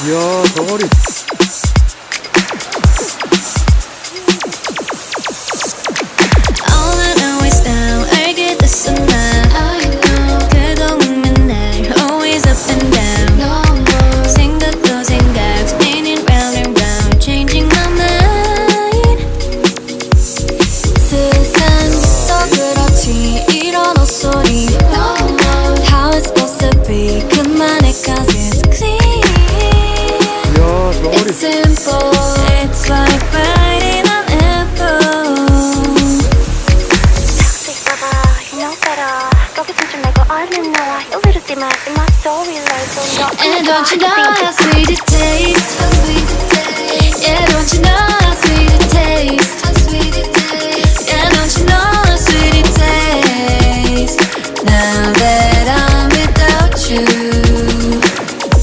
이야, 저거리. All I know is now 알게 됐어 나 그동안 맨날 always up and down 생각도 생각 spinning round and round changing my mind 세상도 그렇지 이런 헛소리 How it's supposed to be 그만해 cause it's clean 이야, 저거리. It's simple It's like biting an apple And don't you know how sweet it tastes? Yeah, don't you know